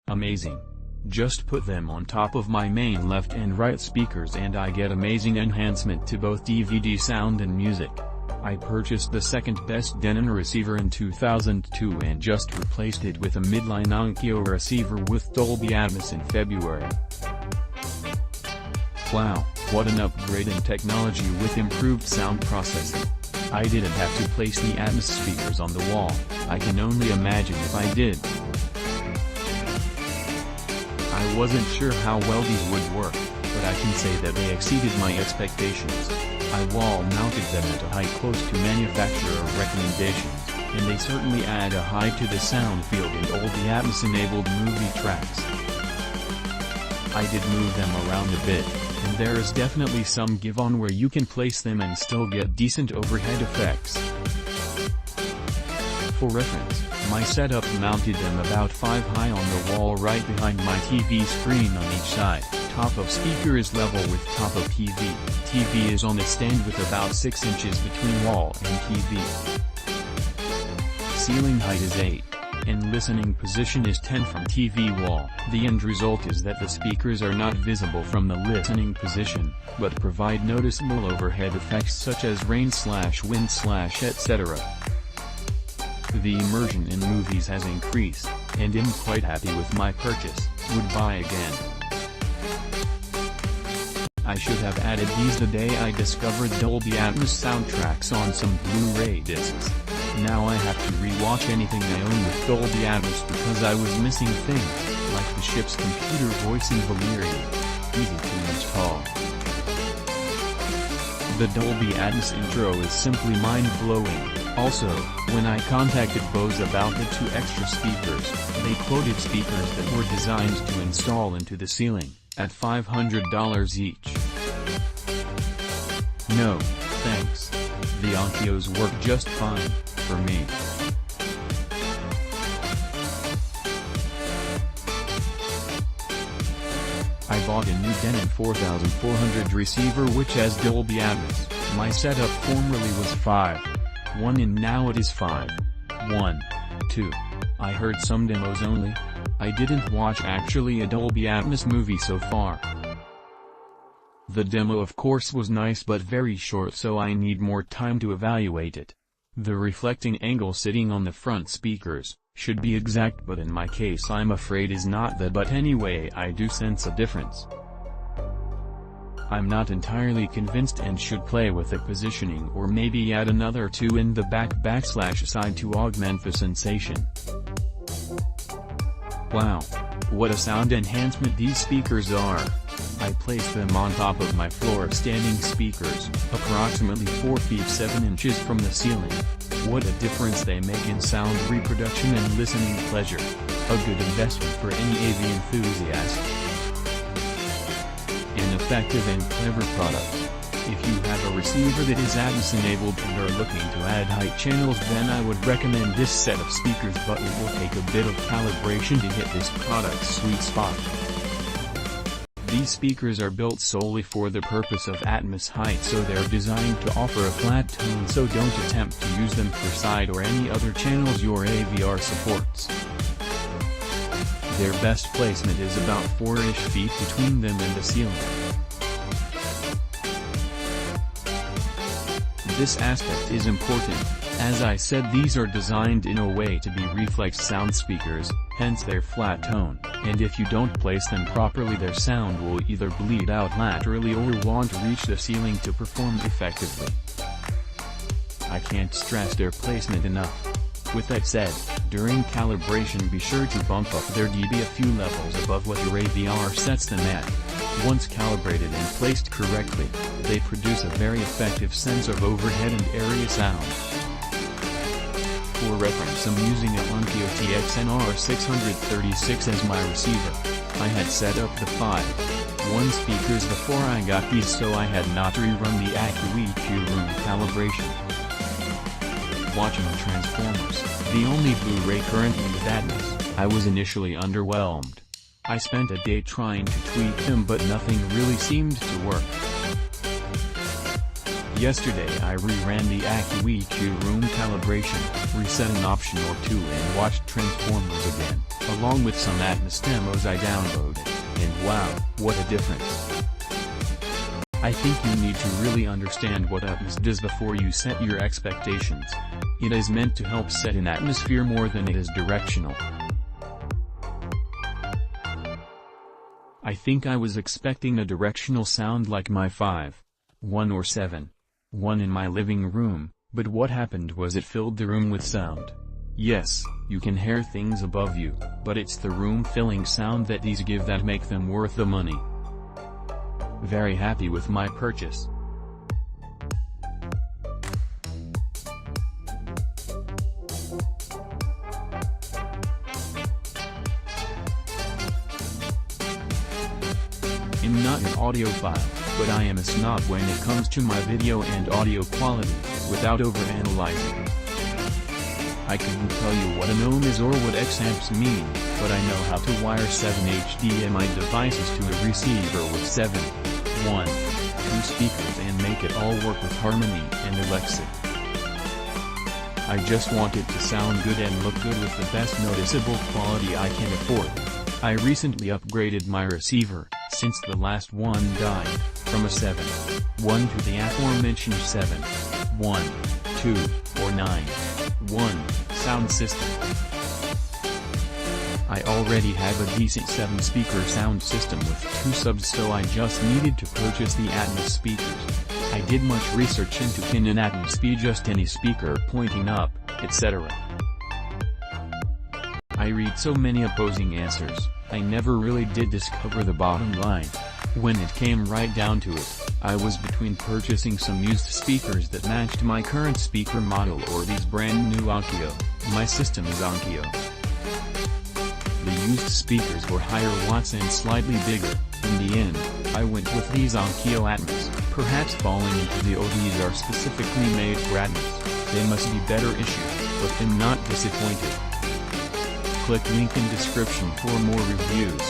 Amazing. Just put them on top of my main left and right speakers and I get amazing enhancement to both DVD sound and music. I purchased the second best Denon receiver in 2002 and just replaced it with a midline Onkyo receiver with Dolby Atmos in February. Wow, what an upgrade in technology with improved sound processing. I didn't have to place the Atmos speakers on the wall. I can only imagine if I did. I wasn't sure how well these would work, but I can say that they exceeded my expectations. I wall-mounted them at a height close to manufacturer recommendations, and they certainly add a height to the sound field in Dolby Atmos-enabled movie tracks. I did move them around a bit, and there is definitely some give on where you can place them and still get decent overhead effects. For reference, my setup mounted them about 5 high on the wall right behind my TV screen on each side. Top of speaker is level with top of TV. TV is on a stand with about 6 inches between wall and TV. Ceiling height is 8. And listening position is 10 from TV wall. The end result is that the speakers are not visible from the listening position, but provide noticeable overhead effects such as rain/wind/ etc. The immersion in movies has increased, and I'm quite happy with my purchase. Would buy again. I should have added these the day I discovered Dolby Atmos soundtracks on some Blu-ray discs. Now I have to re-watch anything I own with Dolby Atmos because I was missing things, like the ship's computer voice in Valyrian. Easy to install. The Dolby Atmos intro is simply mind-blowing. Also, when I contacted Bose about the 2 extra speakers, they quoted speakers that were designed to install into the ceiling, at $500 each. No, thanks. The Onkyos work just fine, for me. I bought a new Denon 4400 receiver which has Dolby Atmos. My setup formerly was 5.1 and now it is 5.1.2. I heard some demos only. I didn't watch actually a Dolby Atmos movie so far. The demo of course was nice but very short, so I need more time to evaluate it. The reflecting angle sitting on the front speakers should be exact, but in my case I'm afraid is not that, but anyway I do sense a difference. I'm not entirely convinced and should play with the positioning or maybe add another 2 in the back/side to augment the sensation. Wow. What a sound enhancement these speakers are. I placed them on top of my floor standing speakers, approximately 4 feet 7 inches from the ceiling. What a difference they make in sound reproduction and listening pleasure. A good investment for any AV enthusiast. An effective and clever product. If you have a receiver that is Atmos-enabled and are looking to add height channels, then I would recommend this set of speakers, but it will take a bit of calibration to hit this product's sweet spot. These speakers are built solely for the purpose of Atmos height, so they're designed to offer a flat tone, so don't attempt to use them for side or any other channels your AVR supports. Their best placement is about 4-ish feet between them and the ceiling. This aspect is important. As I said, these are designed in a way to be reflex sound speakers, hence their flat tone, and if you don't place them properly their sound will either bleed out laterally or won't reach the ceiling to perform effectively. I can't stress their placement enough. With that said, during calibration be sure to bump up their dB a few levels above what your AVR sets them at. Once calibrated and placed correctly, they produce a very effective sense of overhead and area sound. For reference, I'm using a Onkyo TX-NR636 as my receiver. I had set up the 5.1 speakers before I got these, so I had not rerun the AccuEQ room calibration. Watching Transformers, the only Blu-ray currently with Atmos, I was initially underwhelmed. I spent a day trying to tweak them but nothing really seemed to work. Yesterday I reran the AccuEQ room calibration, reset an option or two and watched Transformers again, along with some Atmos demos I downloaded, and wow, what a difference. I think you need to really understand what Atmos does before you set your expectations. It is meant to help set an atmosphere more than it is directional. I think I was expecting a directional sound like my 5.1 or 7.1 in my living room, but what happened was it filled the room with sound. Yes, you can hear things above you, but it's the room-filling sound that these give that make them worth the money. Very happy with my purchase. I'm not an audiophile, but I am a snob when it comes to my video and audio quality, without overanalyzing. I couldn't tell you what an ohm is or what X-amps mean, but I know how to wire 7 HDMI devices to a receiver with 7.1, 2 speakers and make it all work with Harmony and Alexa. I just want it to sound good and look good with the best noticeable quality I can afford. I recently upgraded my receiver, since the last one died, from a 7.1 to the aforementioned 7.1, 2, or 9.1 sound system. I already have a decent 7-speaker sound system with 2 subs, so I just needed to purchase the Atmos speakers. I did much research into can an Atmos be just any speaker pointing up, etc. I read so many opposing answers, I never really did discover the bottom line. When it came right down to it, I was between purchasing some used speakers that matched my current speaker model or these brand new Onkyo. My system is Onkyo. The used speakers were higher watts and slightly bigger. In the end, I went with these Onkyo Atmos, perhaps falling into the these are specifically made for Atmos. They must be better issues, but I'm not disappointed. Click link in description for more reviews.